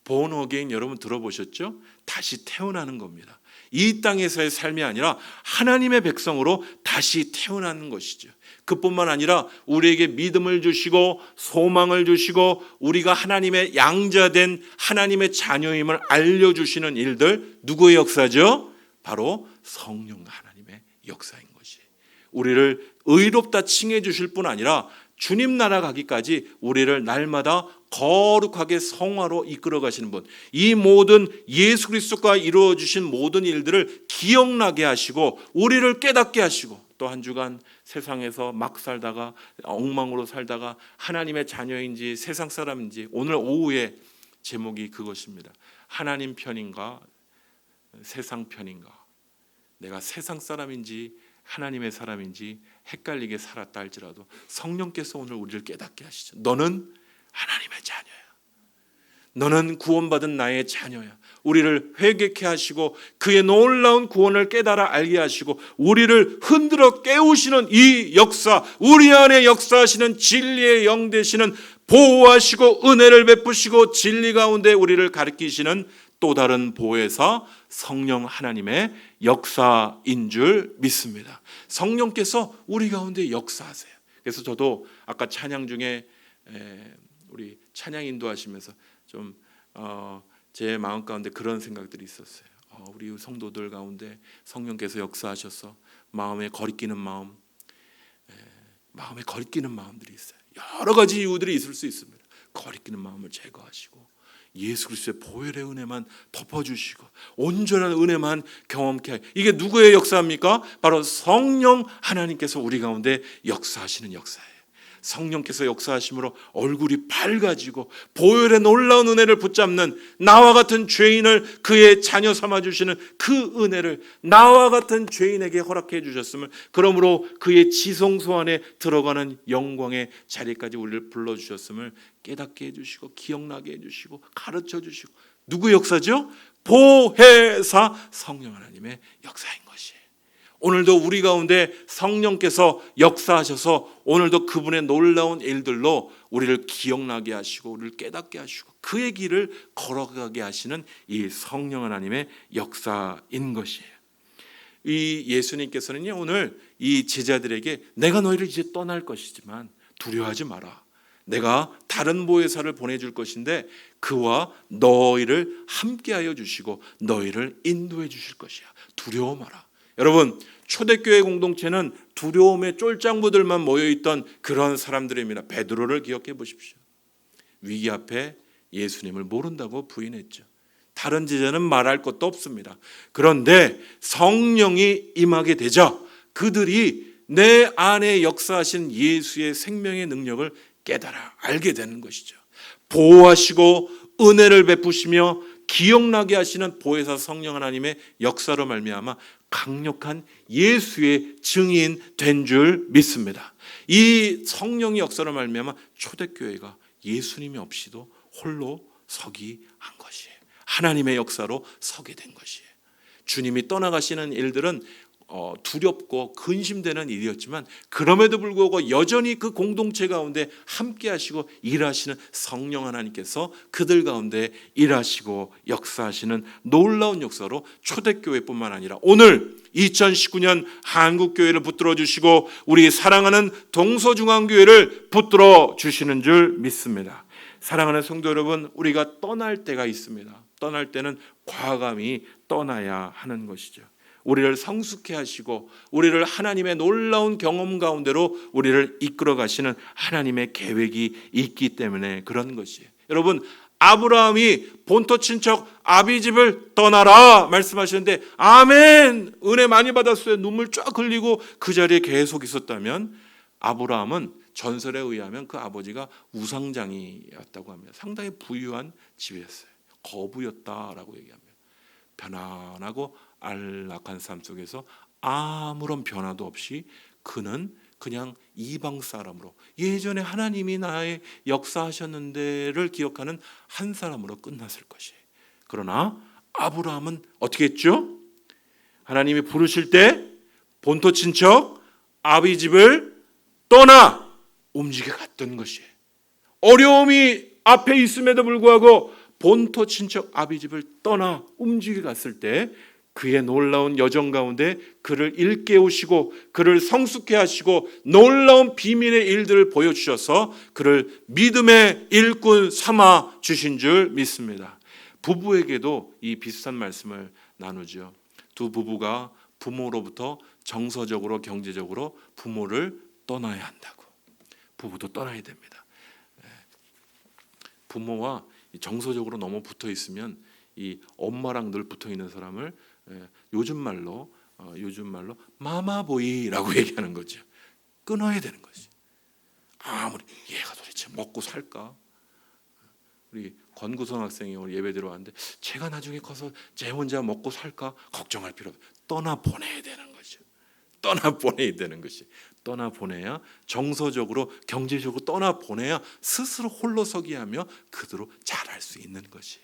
born again 여러분 들어보셨죠? 다시 태어나는 겁니다. 이 땅에서의 삶이 아니라 하나님의 백성으로 다시 태어나는 것이죠. 그뿐만 아니라 우리에게 믿음을 주시고 소망을 주시고 우리가 하나님의 양자된 하나님의 자녀임을 알려주시는 일들, 누구의 역사죠? 바로 성령 하나님의 역사인 것이. 우리를 의롭다 칭해 주실 뿐 아니라 주님 나라 가기까지 우리를 날마다 거룩하게 성화로 이끌어 가시는 분, 이 모든 예수 그리스도가 이루어 주신 모든 일들을 기억나게 하시고 우리를 깨닫게 하시고, 또 한 주간 세상에서 막 살다가 엉망으로 살다가 하나님의 자녀인지 세상 사람인지, 오늘 오후에 제목이 그것입니다. 하나님 편인가 세상 편인가, 내가 세상 사람인지 하나님의 사람인지 헷갈리게 살았다 할지라도 성령께서 오늘 우리를 깨닫게 하시죠. 너는 하나님의 자녀야. 너는 구원받은 나의 자녀야. 우리를 회개케 하시고 그의 놀라운 구원을 깨달아 알게 하시고 우리를 흔들어 깨우시는 이 역사, 우리 안에 역사하시는 진리의 영 되시는, 보호하시고 은혜를 베푸시고 진리 가운데 우리를 가르치시는 또 다른 보혜사 성령 하나님의 역사인 줄 믿습니다. 성령께서 우리 가운데 역사하세요. 그래서 저도 아까 찬양 중에 우리 찬양 인도하시면서 좀 제 마음 가운데 그런 생각들이 있었어요. 우리 성도들 가운데 성령께서 역사하셔서 마음에 거리끼는 마음, 마음에 거리끼는 마음들이 있어요. 여러 가지 이유들이 있을 수 있습니다. 거리끼는 마음을 제거하시고 예수 그리스도의 보혈의 은혜만 덮어주시고 온전한 은혜만 경험케 하여, 이게 누구의 역사입니까? 바로 성령 하나님께서 우리 가운데 역사하시는 역사예요. 성령께서 역사하심으로 얼굴이 밝아지고 보혈의 놀라운 은혜를 붙잡는 나와 같은 죄인을 그의 자녀 삼아주시는 그 은혜를 나와 같은 죄인에게 허락해 주셨음을, 그러므로 그의 지성소 안에 들어가는 영광의 자리까지 우리를 불러주셨음을 깨닫게 해주시고 기억나게 해주시고 가르쳐 주시고, 누구 역사죠? 보혜사 성령 하나님의 역사인 것이에요. 오늘도 우리 가운데 성령께서 역사하셔서 오늘도 그분의 놀라운 일들로 우리를 기억나게 하시고 우리를 깨닫게 하시고 그의 길을 걸어가게 하시는 이 성령 하나님의 역사인 것이에요. 이 예수님께서는요, 오늘 이 제자들에게 내가 너희를 이제 떠날 것이지만 두려워하지 마라. 내가 다른 보혜사를 보내줄 것인데 그와 너희를 함께하여 주시고 너희를 인도해 주실 것이야. 두려워 마라. 여러분, 초대교회 공동체는 두려움의 쫄짱부들만 모여있던 그런 사람들입니다. 베드로를 기억해 보십시오. 위기 앞에 예수님을 모른다고 부인했죠. 다른 제자는 말할 것도 없습니다. 그런데 성령이 임하게 되자 그들이 내 안에 역사하신 예수의 생명의 능력을 깨달아 알게 되는 것이죠. 보호하시고 은혜를 베푸시며 기억나게 하시는 보혜사 성령 하나님의 역사로 말미암아 강력한 예수의 증인 된 줄 믿습니다. 이 성령의 역사로 말미암아 초대교회가 예수님이 없이도 홀로 서기 한 것이에요. 하나님의 역사로 서게 된 것이에요. 주님이 떠나가시는 일들은 두렵고 근심되는 일이었지만 그럼에도 불구하고 여전히 그 공동체 가운데 함께 하시고 일하시는 성령 하나님께서 그들 가운데 일하시고 역사하시는 놀라운 역사로 초대교회뿐만 아니라 오늘 2019년 한국교회를 붙들어 주시고 우리 사랑하는 동서중앙교회를 붙들어 주시는 줄 믿습니다. 사랑하는 성도 여러분, 우리가 떠날 때가 있습니다. 떠날 때는 과감히 떠나야 하는 것이죠. 우리를 성숙해 하시고 우리를 하나님의 놀라운 경험 가운데로 우리를 이끌어 가시는 하나님의 계획이 있기 때문에 그런 것이에요. 여러분, 아브라함이 본토 친척 아비집을 떠나라 말씀하시는데 아멘, 은혜 많이 받았어요. 눈물 쫙 흘리고 그 자리에 계속 있었다면 아브라함은 전설에 의하면 그 아버지가 우상장이었다고 합니다. 상당히 부유한 집이었어요. 거부였다라고 얘기합니다. 편안하고 안락한 삶 속에서 아무런 변화도 없이 그는 그냥 이방 사람으로, 예전에 하나님이 나의 역사하셨는데를 기억하는 한 사람으로 끝났을 것이에요. 그러나 아브라함은 어떻게 했죠? 하나님이 부르실 때 본토 친척 아비집을 떠나 움직여 갔던 것이에요. 어려움이 앞에 있음에도 불구하고 본토 친척 아비집을 떠나 움직여 갔을 때 그의 놀라운 여정 가운데 그를 일깨우시고 그를 성숙해 하시고 놀라운 비밀의 일들을 보여주셔서 그를 믿음의 일꾼 삼아 주신 줄 믿습니다. 부부에게도 이 비슷한 말씀을 나누죠. 두 부부가 부모로부터 정서적으로 경제적으로 부모를 떠나야 한다고. 부부도 떠나야 됩니다. 부모와 정서적으로 너무 붙어 있으면 이 엄마랑 늘 붙어 있는 사람을 요즘 말로 마마보이라고 얘기하는 거죠. 끊어야 되는 거지. 아무리 얘가 도대체 먹고 살까? 우리 권구성 학생이 오늘 예배 들어왔는데 제가 나중에 커서 제 혼자 먹고 살까 걱정할 필요 없어요. 떠나 보내야 되는 거죠. 떠나 보내야 되는 것이. 떠나 보내야 정서적으로 경제적으로 떠나 보내야 스스로 홀로 서기 하며 그대로 잘할 수 있는 것이.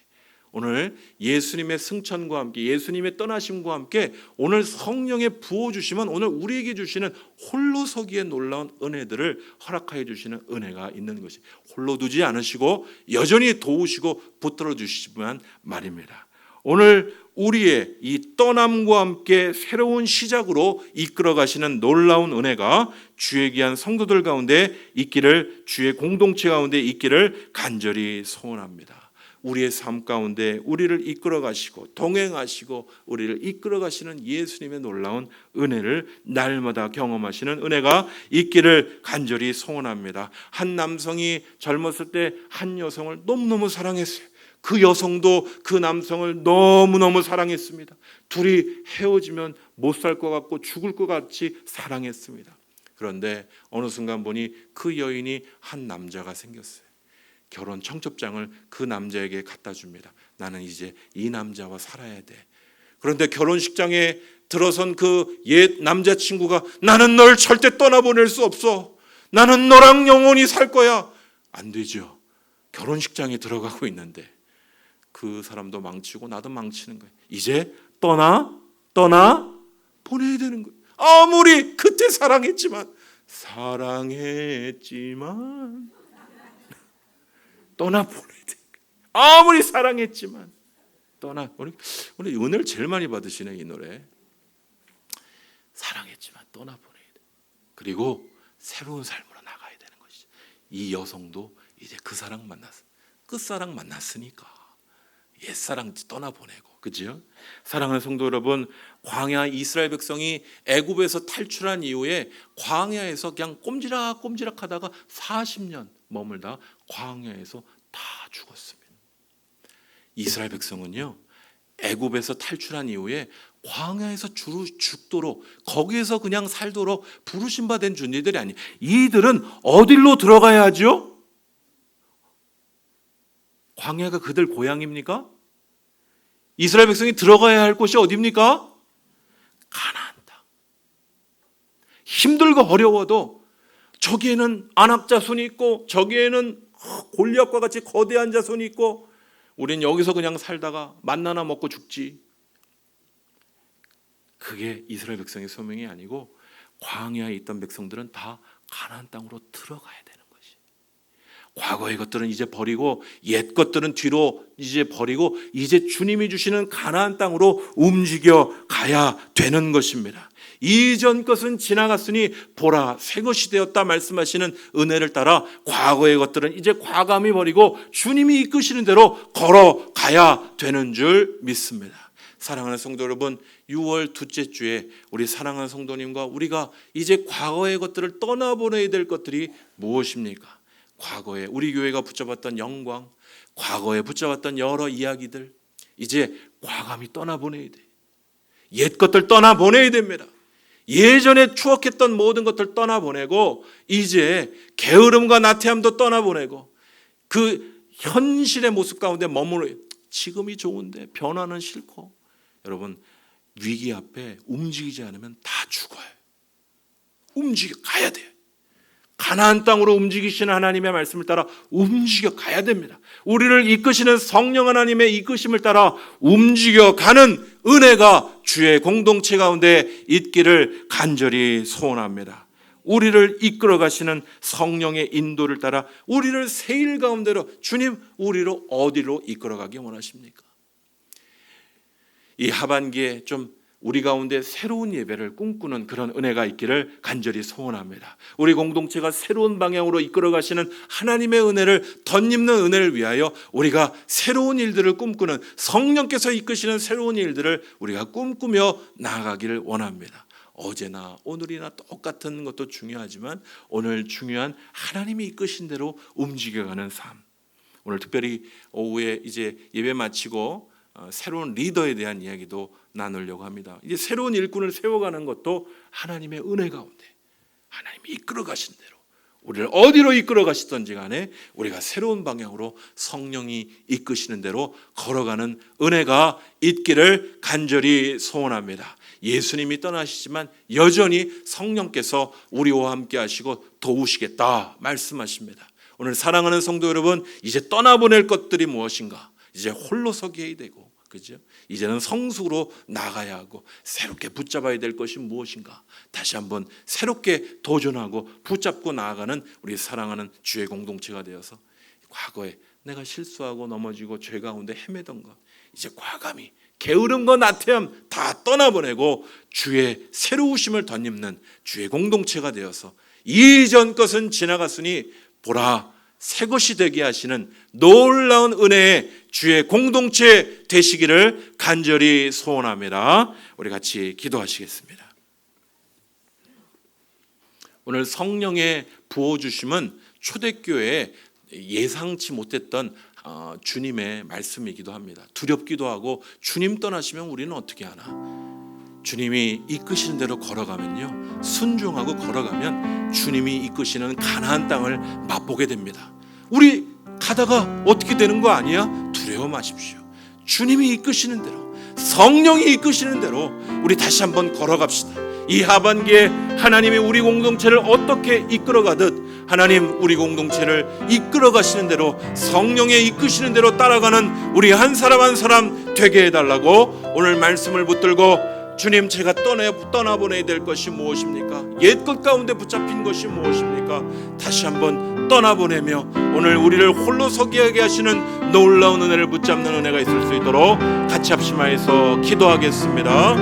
오늘 예수님의 승천과 함께 예수님의 떠나심과 함께 오늘 성령의 부어주시면 오늘 우리에게 주시는 홀로 서기에 놀라운 은혜들을 허락하여 주시는 은혜가 있는 것이, 홀로 두지 않으시고 여전히 도우시고 붙들어 주시지만 말입니다. 오늘 우리의 이 떠남과 함께 새로운 시작으로 이끌어 가시는 놀라운 은혜가 주의 귀한 성도들 가운데 있기를, 주의 공동체 가운데 있기를 간절히 소원합니다. 우리의 삶 가운데 우리를 이끌어 가시고 동행하시고 우리를 이끌어 가시는 예수님의 놀라운 은혜를 날마다 경험하시는 은혜가 있기를 간절히 소원합니다. 한 남성이 젊었을 때 한 여성을 너무너무 사랑했어요. 그 여성도 그 남성을 너무너무 사랑했습니다. 둘이 헤어지면 못 살 것 같고 죽을 것 같이 사랑했습니다. 그런데 어느 순간 보니 그 여인이 한 남자가 생겼어요. 결혼 청첩장을 그 남자에게 갖다 줍니다. 나는 이제 이 남자와 살아야 돼. 그런데 결혼식장에 들어선 그 옛 남자친구가 나는 널 절대 떠나보낼 수 없어. 나는 너랑 영원히 살 거야. 안 되죠. 결혼식장에 들어가고 있는데 그 사람도 망치고 나도 망치는 거예요. 이제 떠나 보내야 되는 거예요. 아무리 그때 사랑했지만 떠나보내야 돼. 아무리 사랑했지만 오늘 은혜를 제일 많이 받으시네 이 노래. 사랑했지만 떠나보내야 돼. 그리고 새로운 삶으로 나가야 되는 것이죠. 이 여성도 이제 그 사랑 만났어. 끝사랑 만났으니까 옛사랑 떠나보내고, 그죠? 사랑하는 성도 여러분, 광야 이스라엘 백성이 애굽에서 탈출한 이후에 광야에서 그냥 꼼지락 하다가 40년 머물다 광야에서 다 죽었습니다. 이스라엘 백성은요, 애굽에서 탈출한 이후에 광야에서 주로 죽도록, 거기에서 그냥 살도록 부르심 받은 존재들이 아니에요. 이들은 어디로 들어가야 하죠? 광야가 그들 고향입니까? 이스라엘 백성이 들어가야 할 곳이 어디입니까? 가나안 땅. 힘들고 어려워도 저기에는 아낙 자손이 있고 저기에는 골리앗과 같이 거대한 자손이 있고 우린 여기서 그냥 살다가 만나나 먹고 죽지. 그게 이스라엘 백성의 소명이 아니고 광야에 있던 백성들은 다 가나안 땅으로 들어가야 되는 것이. 과거의 것들은 이제 버리고 옛 것들은 뒤로 이제 버리고 이제 주님이 주시는 가나안 땅으로 움직여 가야 되는 것입니다. 이전 것은 지나갔으니 보라 새 것이 되었다 말씀하시는 은혜를 따라 과거의 것들은 이제 과감히 버리고 주님이 이끄시는 대로 걸어가야 되는 줄 믿습니다. 사랑하는 성도 여러분, 6월 둘째 주에 우리 사랑하는 성도님과 우리가 이제 과거의 것들을 떠나보내야 될 것들이 무엇입니까? 과거에 우리 교회가 붙잡았던 영광, 과거에 붙잡았던 여러 이야기들 이제 과감히 떠나보내야 돼. 옛 것들 떠나보내야 됩니다. 예전에 추억했던 모든 것들 떠나보내고 이제 게으름과 나태함도 떠나보내고 그 현실의 모습 가운데 머무르. 지금이 좋은데 변화는 싫고. 여러분, 위기 앞에 움직이지 않으면 다 죽어요. 움직여 가야 돼요. 가나안 땅으로 움직이시는 하나님의 말씀을 따라 움직여 가야 됩니다. 우리를 이끄시는 성령 하나님의 이끄심을 따라 움직여 가는 은혜가 주의 공동체 가운데 있기를 간절히 소원합니다. 우리를 이끌어 가시는 성령의 인도를 따라 우리를 새 일 가운데로 주님 우리로 어디로 이끌어 가기 원하십니까? 이 하반기에 좀 우리 가운데 새로운 예배를 꿈꾸는 그런 은혜가 있기를 간절히 소원합니다. 우리 공동체가 새로운 방향으로 이끌어 가시는 하나님의 은혜를 덧입는 은혜를 위하여 우리가 새로운 일들을 꿈꾸는 성령께서 이끄시는 새로운 일들을 우리가 꿈꾸며 나아가기를 원합니다. 어제나 오늘이나 똑같은 것도 중요하지만 오늘 중요한 하나님이 이끄신 대로 움직여가는 삶. 오늘 특별히 오후에 이제 예배 마치고 새로운 리더에 대한 이야기도 나누려고 합니다. 이제 새로운 일꾼을 세워가는 것도 하나님의 은혜 가운데 하나님이 이끌어 가신 대로 우리를 어디로 이끌어 가시든지 간에 우리가 새로운 방향으로 성령이 이끄시는 대로 걸어가는 은혜가 있기를 간절히 소원합니다. 예수님이 떠나시지만 여전히 성령께서 우리와 함께 하시고 도우시겠다 말씀하십니다. 오늘 사랑하는 성도 여러분, 이제 떠나보낼 것들이 무엇인가? 이제 홀로 서게 되고, 그죠? 이제는 성숙으로 나가야 하고 새롭게 붙잡아야 될 것이 무엇인가? 다시 한번 새롭게 도전하고 붙잡고 나아가는 우리 사랑하는 주의 공동체가 되어서 과거에 내가 실수하고 넘어지고 죄 가운데 헤매던 것 이제 과감히 게으름과 나태함 다 떠나보내고 주의 새로우심을 덧입는 주의 공동체가 되어서 이전 것은 지나갔으니 보라 새 것이 되게 하시는 놀라운 은혜의 주의 공동체 되시기를 간절히 소원합니다. 우리 같이 기도하시겠습니다. 오늘 성령의 부어주심은 초대교회에 예상치 못했던 주님의 말씀이기도 합니다. 두렵기도 하고 주님 떠나시면 우리는 어떻게 하나? 주님이 이끄시는 대로 걸어가면요, 순종하고 걸어가면 주님이 이끄시는 가나안 땅을 맛보게 됩니다. 우리 가다가 어떻게 되는 거 아니야? 두려워 마십시오. 주님이 이끄시는 대로, 성령이 이끄시는 대로 우리 다시 한번 걸어갑시다. 이 하반기에 하나님이 우리 공동체를 어떻게 이끌어가듯 하나님 우리 공동체를 이끌어 가시는 대로, 성령의 이끄시는 대로 따라가는 우리 한 사람 한 사람 되게 해달라고 오늘 말씀을 붙들고, 주님, 제가 떠나보내야 될 것이 무엇입니까? 옛것 가운데 붙잡힌 것이 무엇입니까? 다시 한번 떠나보내며 오늘 우리를 홀로 서게 하게 하시는 놀라운 은혜를 붙잡는 은혜가 있을 수 있도록 같이 합심하여서 기도하겠습니다.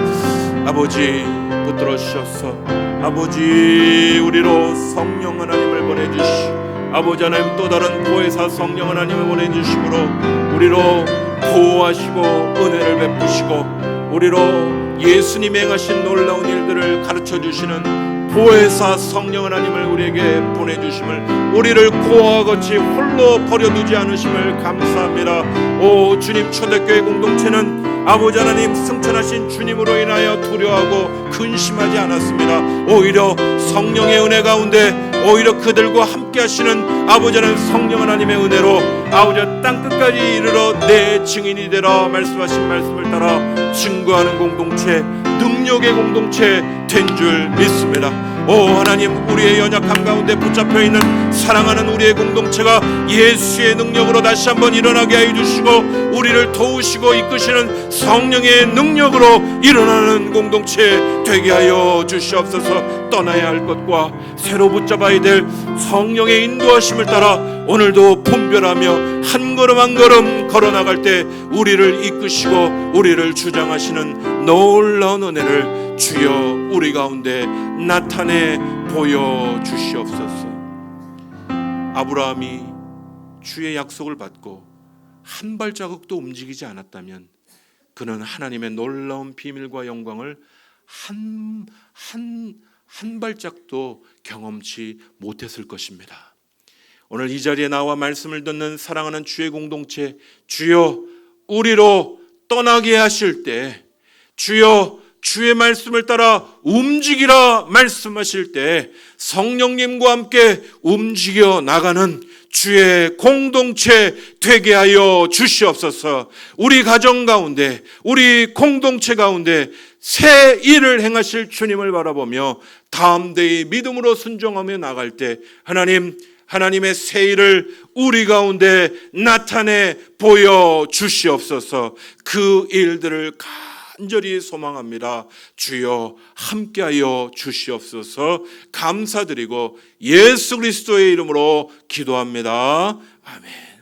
아버지, 붙들어 주셔서 아버지, 우리로 성령 하나님을 보내주시오. 아버지 하나님, 또 다른 보혜사 성령 하나님을 보내주심으로 우리로 보호하시고 은혜를 베푸시고 우리로 예수님이 행하신 놀라운 일들을 가르쳐주시는 보혜사 성령 하나님을 우리에게 보내주심을, 우리를 고아와 같이 홀로 버려두지 않으심을 감사합니다. 오 주님, 초대교회 공동체는 아버지 하나님 승천하신 주님으로 인하여 두려워하고 근심하지 않았습니다. 오히려 성령의 은혜 가운데 오히려 그들과 함께 하시는 아버지 하나님 성령 하나님의 은혜로 아버지 땅끝까지 이르러 내 증인이 되라 말씀하신 말씀을 따라 증거하는 공동체, 능력의 공동체 된 줄 믿습니다. 오 하나님, 우리의 연약함 가운데 붙잡혀 있는 사랑하는 우리의 공동체가 예수의 능력으로 다시 한번 일어나게 해 주시고 우리를 도우시고 이끄시는 성령의 능력으로 일어나는 공동체 되게 하여 주시옵소서. 떠나야 할 것과 새로 붙잡아야 될 성령의 인도하심을 따라 오늘도 분별하며 한 걸음 한 걸음 걸어나갈 때 우리를 이끄시고 우리를 주장하시는 놀라운 은혜를 주여 우리 가운데 나타내 보여주시옵소서. 아브라함이 주의 약속을 받고 한 발자국도 움직이지 않았다면 그는 하나님의 놀라운 비밀과 영광을 한 발짝도 경험치 못했을 것입니다. 오늘 이 자리에 나와 말씀을 듣는 사랑하는 주의 공동체, 주여 우리로 떠나게 하실 때, 주여 주의 말씀을 따라 움직이라 말씀하실 때 성령님과 함께 움직여 나가는 주의 공동체 되게 하여 주시옵소서. 우리 가정 가운데, 우리 공동체 가운데 새 일을 행하실 주님을 바라보며 다음 대의 믿음으로 순종하며 나갈 때 하나님의 새 일을 우리 가운데 나타내 보여 주시옵소서. 그 일들을 간절히 소망합니다. 주여 함께하여 주시옵소서. 감사드리고 예수 그리스도의 이름으로 기도합니다. 아멘.